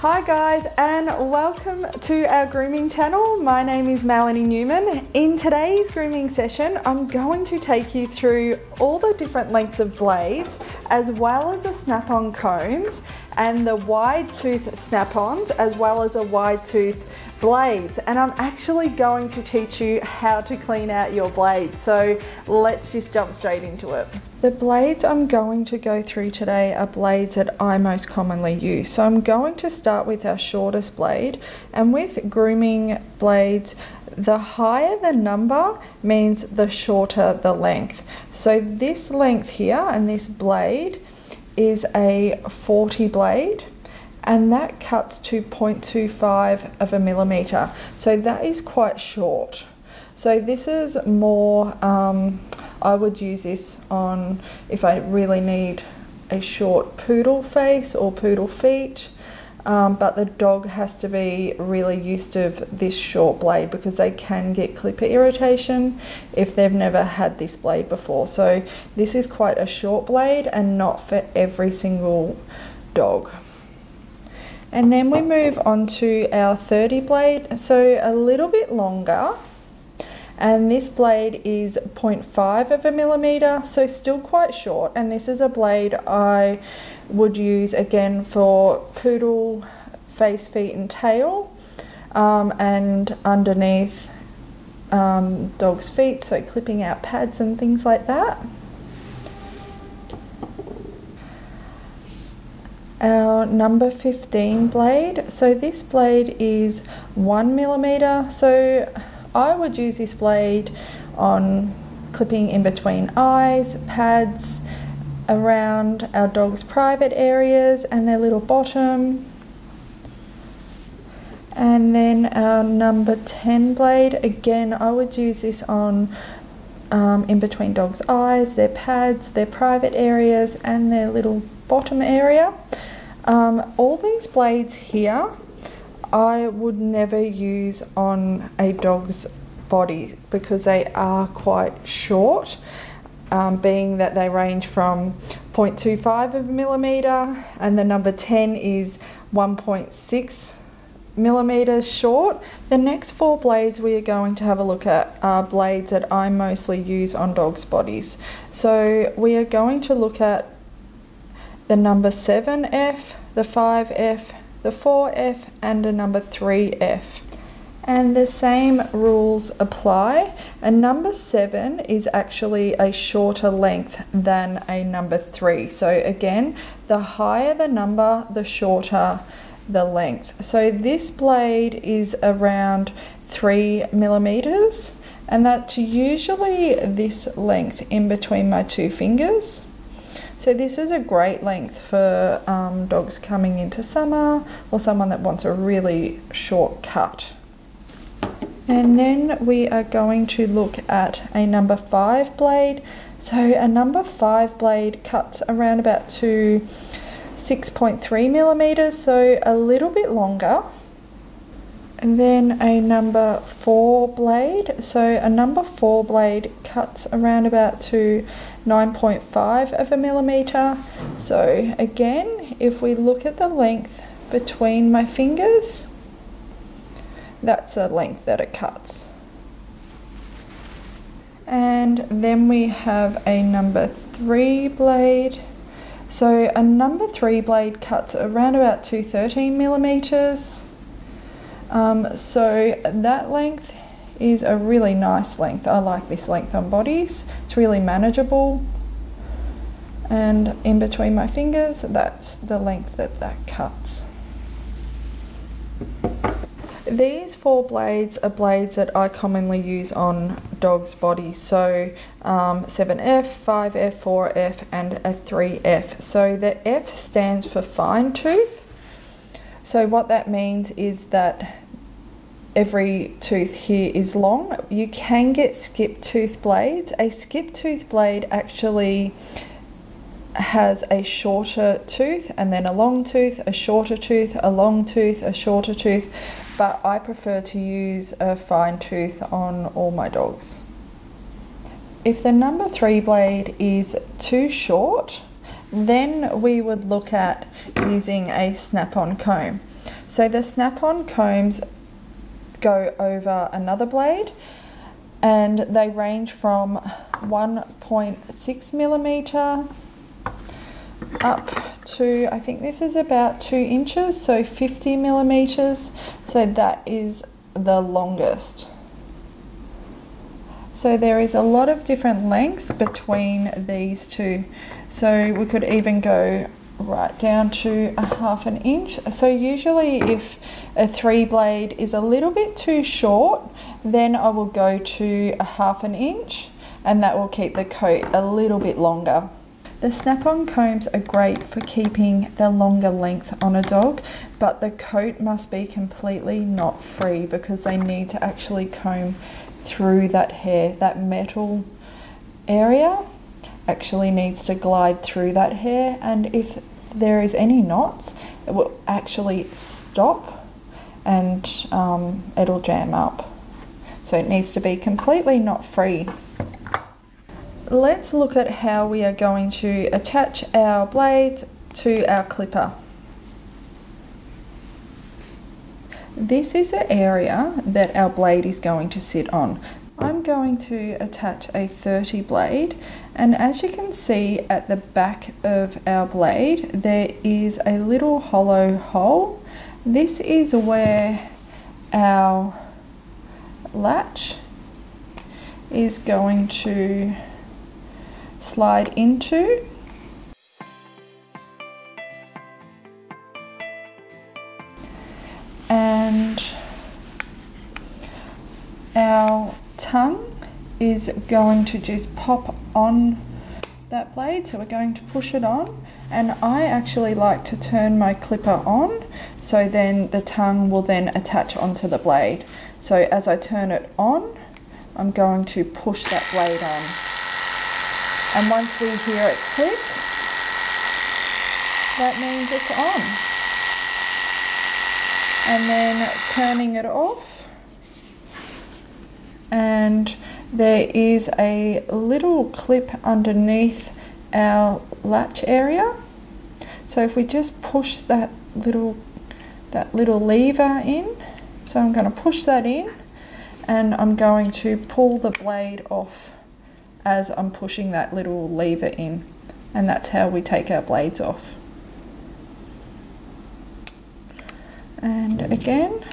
Hi guys, and welcome to our grooming channel. My name is Melanie Newman. In today's grooming session, I'm going to take you through all the different lengths of blades, as well as the snap-on combs and the wide tooth snap-ons, as well as a wide tooth blades. And I'm actually going to teach you how to clean out your blades. So let's just jump straight into it. The blades I'm going to go through today are blades that I most commonly use. So I'm going to start with our shortest blade, and with grooming blades, the higher the number means the shorter the length. So this length here and this blade is a 40 blade, and that cuts to 0.25 of a millimeter. So that is quite short. So this is more, I would use this on if I really need a short poodle face or poodle feet, but the dog has to be really used to this short blade because they can get clipper irritation if they've never had this blade before. So this is quite a short blade and not for every single dog. And then we move on to our 30 blade, so a little bit longer. And this blade is 0.5 of a millimeter, so still quite short. And this is a blade I would use again for poodle face, feet and tail, and underneath dog's feet, so clipping out pads and things like that. Our number 15 blade, so this blade is 1 millimeter, so I would use this blade on clipping in between eyes, pads, around our dog's private areas and their little bottom. And then our number 10 blade, again I would use this on in between dogs' eyes, their pads, their private areas and their little bottom area. All these blades here I would never use on a dog's body because they are quite short, being that they range from 0.25 of a millimeter and the number 10 is 1.6 millimeters short. The next 4 blades we are going to have a look at are blades that I mostly use on dogs' bodies. So we are going to look at the number 7F, the 5F, the 4F and a number 3F. And the same rules apply. A number 7 is actually a shorter length than a number 3. So again, the higher the number, the shorter the length. So this blade is around 3 millimeters, and that's usually this length in between my 2 fingers. So this is a great length for dogs coming into summer or someone that wants a really short cut. And then we are going to look at a number 5 blade. So a number 5 blade cuts around about to 6.3 millimeters, so a little bit longer. And then a number 4 blade. So a number 4 blade cuts around about to 9.5 of a millimeter. So again, if we look at the length between my fingers, that's the length that it cuts. And then we have a number 3 blade. So a number 3 blade cuts around about to 13 millimeters. So that length is a really nice length. I like this length on bodies. It's really manageable. And in between my fingers, that's the length that that cuts. These 4 blades are blades that I commonly use on dogs' bodies. So 7F, 5F, 4F and a 3F. So the F stands for fine tooth. So what that means is that every tooth here is long. You can get skip tooth blades. A skip tooth blade actually has a shorter tooth and then a long tooth, a shorter tooth, a long tooth, a shorter tooth, but I prefer to use a fine tooth on all my dogs. If the number 3 blade is too short, then we would look at using a snap-on comb. So the snap-on combs go over another blade, and they range from 1.6 millimeter up to, I think this is about 2 inches, so 50 millimeters. So that is the longest. So there is a lot of different lengths between these two. So we could even go right down to a 1/2 inch. So usually if a 3 blade is a little bit too short, then I will go to a 1/2 inch, and that will keep the coat a little bit longer. The snap-on combs are great for keeping the longer length on a dog, but the coat must be completely knot free because they need to actually comb through that hair. That metal area actually needs to glide through that hair, and if there is any knots, it will actually stop and it'll jam up. So it needs to be completely knot free. Let's look at how we are going to attach our blades to our clipper. This is the area that our blade is going to sit on. I'm going to attach a 30 blade, and as you can see at the back of our blade there is a little hollow hole. This is where our latch is going to slide into. And our tongue is going to just pop on that blade, so we're going to push it on, and I actually like to turn my clipper on so then the tongue will then attach onto the blade. So as I turn it on, I'm going to push that blade on, and once we hear it click, that means it's on. And then turning it off, and there is a little clip underneath our latch area. So if we just push that little lever in, so I'm going to push that in, and I'm going to pull the blade off as I'm pushing that little lever in, and that's how we take our blades off. And again,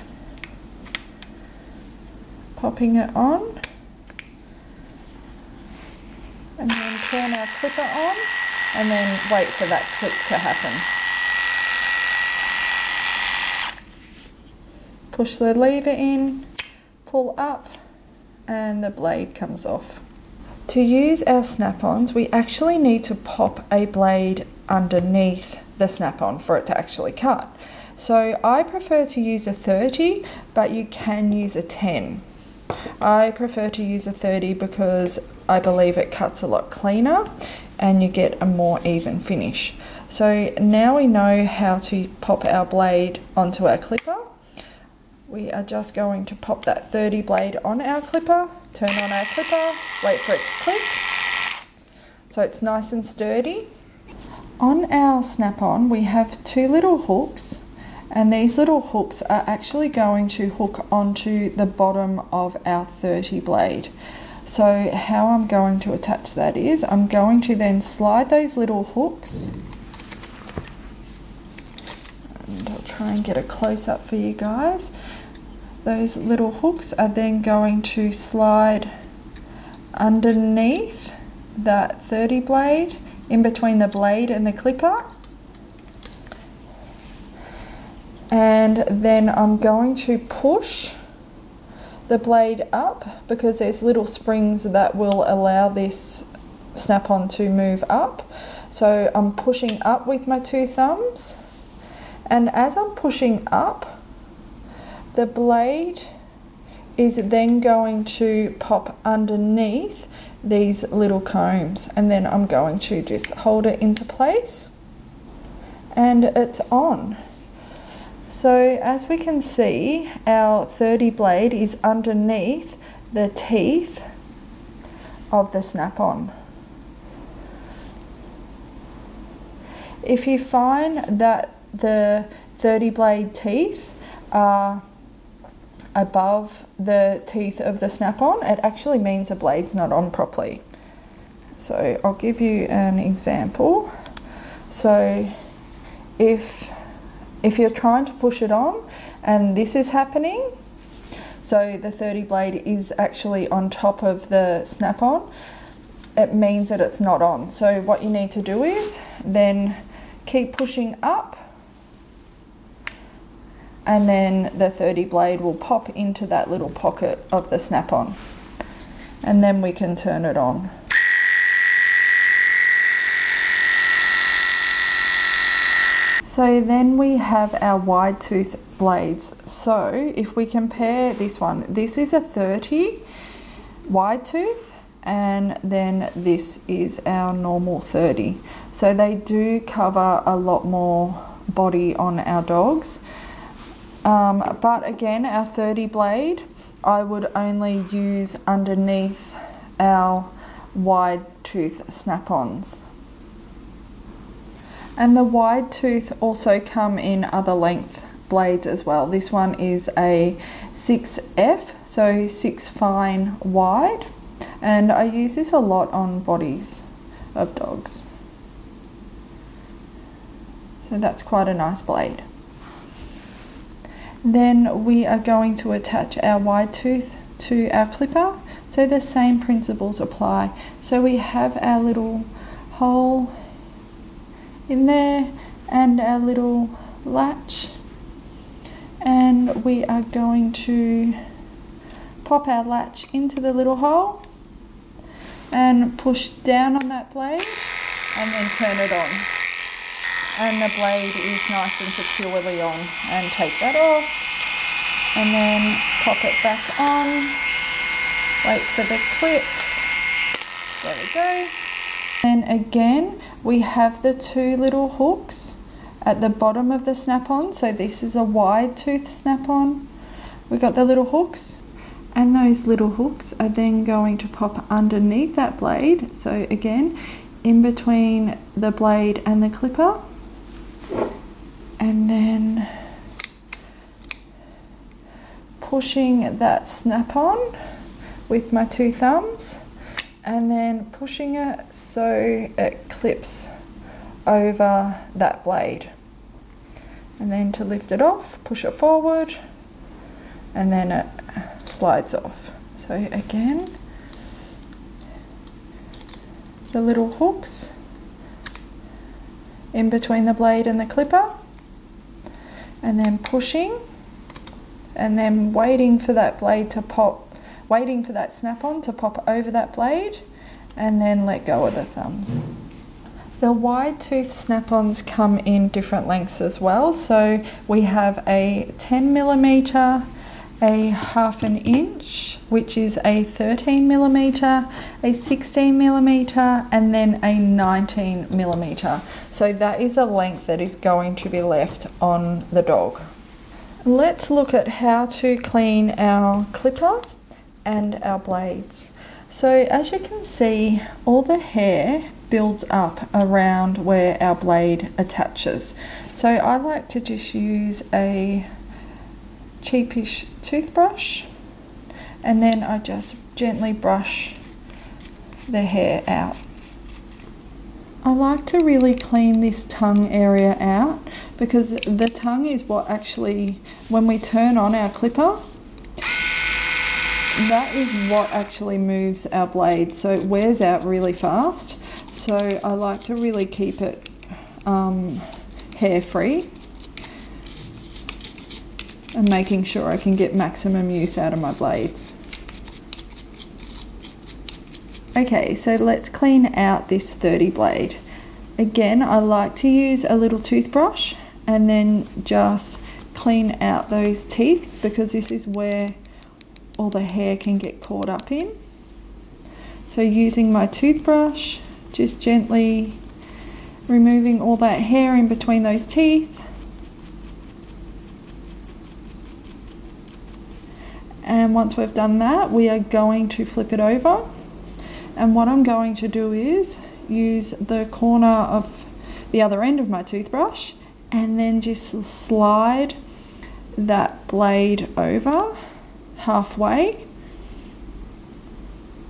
popping it on, and then turn our clipper on, and then wait for that click to happen. Push the lever in, pull up, and the blade comes off. To use our snap-ons, we actually need to pop a blade underneath the snap-on for it to actually cut. So I prefer to use a 30, but you can use a 10. I prefer to use a 30 because I believe it cuts a lot cleaner and you get a more even finish. So now we know how to pop our blade onto our clipper. We are just going to pop that 30 blade on our clipper, turn on our clipper, wait for it to click, so it's nice and sturdy. On our snap-on we have 2 little hooks, and these little hooks are actually going to hook onto the bottom of our 30 blade. So how I'm going to attach that is, I'm going to then slide those little hooks, and I'll try and get a close-up for you guys. Those little hooks are then going to slide underneath that 30 blade, in between the blade and the clipper. And then I'm going to push the blade up because there's little springs that will allow this snap-on to move up. So I'm pushing up with my 2 thumbs, and as I'm pushing up, the blade is then going to pop underneath these little combs, and then I'm going to just hold it into place, and it's on. So as we can see, our 30 blade is underneath the teeth of the snap-on. If you find that the 30 blade teeth are above the teeth of the snap-on, it actually means the blade's not on properly. So I'll give you an example. So if you're trying to push it on and this is happening, so the 30 blade is actually on top of the snap-on, it means that it's not on. So what you need to do is then keep pushing up, and then the 30 blade will pop into that little pocket of the snap-on, and then we can turn it on. So then we have our wide tooth blades. So if we compare this one, this is a 30 wide tooth, and then this is our normal 30. So they do cover a lot more body on our dogs. But again, our 30 blade, I would only use underneath our wide tooth snap-ons. And the wide tooth also come in other length blades as well. This one is a 6F, so 6 fine wide, and I use this a lot on bodies of dogs. So that's quite a nice blade. Then we are going to attach our wide tooth to our clipper. So the same principles apply. So we have our little hole in there and our little latch, and we are going to pop our latch into the little hole and push down on that blade and then turn it on. And the blade is nice and securely on. And take that off and then pop it back on. Wait for the clip. There we go. And again, we have the 2 little hooks at the bottom of the snap-on. So this is a wide tooth snap-on. We've got the little hooks, and those little hooks are then going to pop underneath that blade. So again, in between the blade and the clipper. And then pushing that snap-on with my 2 thumbs, and then pushing it so it clips over that blade. And then to lift it off, push it forward, and then it slides off. So again, the little hooks in between the blade and the clipper, and then pushing, and then waiting for that blade to pop, waiting for that snap-on to pop over that blade, and then let go of the thumbs. The wide tooth snap-ons come in different lengths as well. So we have a 10mm, a 1/2 inch, which is a 13mm, a 16mm, and then a 19mm. So that is a length that is going to be left on the dog. Let's look at how to clean our clipper and our blades. So as you can see, all the hair builds up around where our blade attaches. So I like to just use a cheapish toothbrush, and then I just gently brush the hair out. I like to really clean this tongue area out, because the tongue is what actually, when we turn on our clipper, that is what actually moves our blade, so it wears out really fast. So I like to really keep it hair free, and making sure I can get maximum use out of my blades. Okay, so let's clean out this 30 blade. Again, I like to use a little toothbrush and then just clean out those teeth, because this is where all the hair can get caught up in. So using my toothbrush, just gently removing all that hair in between those teeth. And once we've done that, we are going to flip it over. And what I'm going to do is use the corner of the other end of my toothbrush and then just slide that blade over halfway.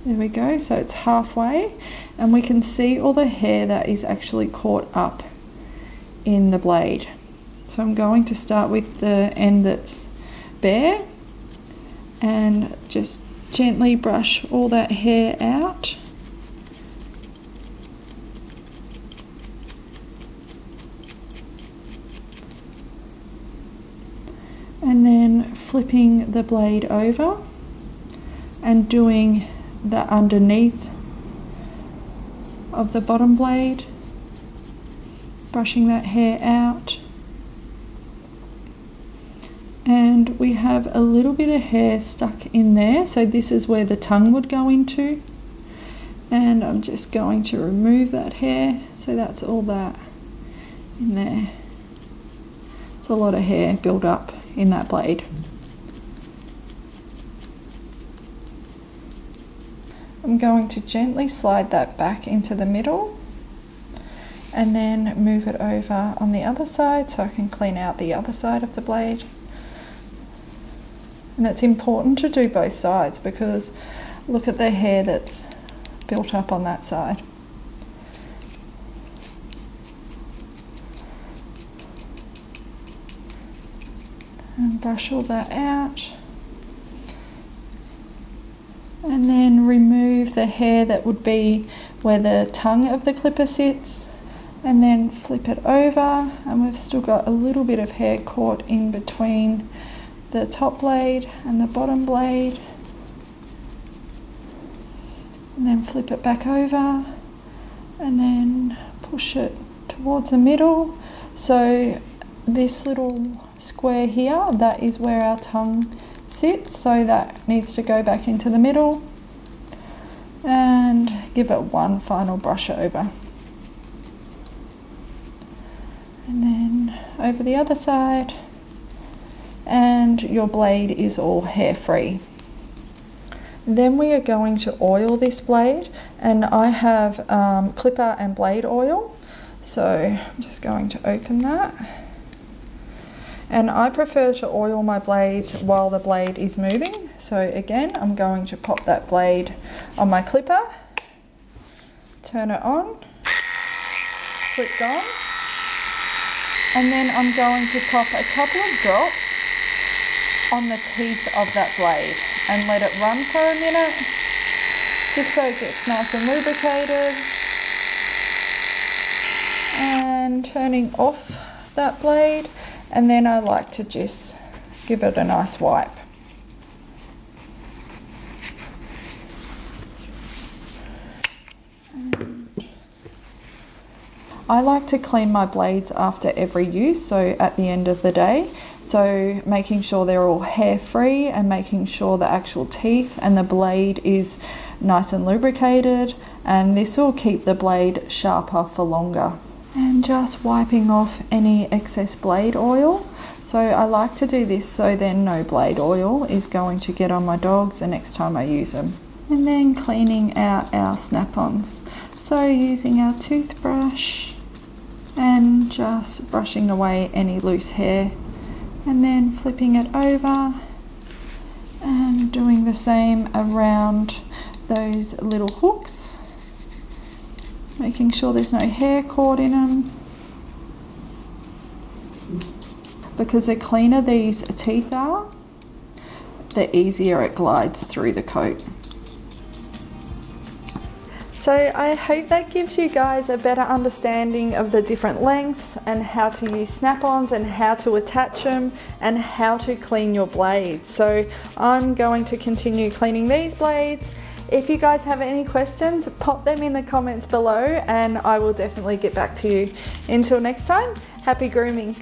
There we go, so it's halfway, and we can see all the hair that is actually caught up in the blade. So I'm going to start with the end that's bare and just gently brush all that hair out. And then flipping the blade over and doing the underneath of the bottom blade, brushing that hair out. And we have a little bit of hair stuck in there, so this is where the tongue would go into, and I'm just going to remove that hair. So that's all that in there. It's a lot of hair built up in that blade. I'm going to gently slide that back into the middle and then move it over on the other side so I can clean out the other side of the blade. And it's important to do both sides because look at the hair that's built up on that side. And brush all that out. And then remove the hair that would be where the tongue of the clipper sits, and then flip it over, and we've still got a little bit of hair caught in between the top blade and the bottom blade. And then flip it back over and then push it towards the middle. So this little square here, that is where our tongue sits, so that needs to go back into the middle, and give it one final brush over, and then over the other side, and your blade is all hair free. Then we are going to oil this blade, and I have clipper and blade oil, so I'm just going to open that. And I prefer to oil my blades while the blade is moving. So again, I'm going to pop that blade on my clipper, turn it on, clicked on, and then I'm going to pop a couple of drops on the teeth of that blade and let it run for a minute, just so it gets nice and lubricated. And turning off that blade, and then I like to just give it a nice wipe. I like to clean my blades after every use, so at the end of the day. So making sure they're all hair free and making sure the actual teeth and the blade is nice and lubricated, and this will keep the blade sharper for longer. And just wiping off any excess blade oil. So I like to do this so then no blade oil is going to get on my dogs the next time I use them. And then cleaning out our snap-ons. So using our toothbrush and just brushing away any loose hair, and then flipping it over and doing the same around those little hooks. Making sure there's no hair caught in them, because the cleaner these teeth are, the easier it glides through the coat. So I hope that gives you guys a better understanding of the different lengths and how to use snap-ons and how to attach them and how to clean your blades. So I'm going to continue cleaning these blades. If you guys have any questions, pop them in the comments below and I will definitely get back to you. Until next time, happy grooming.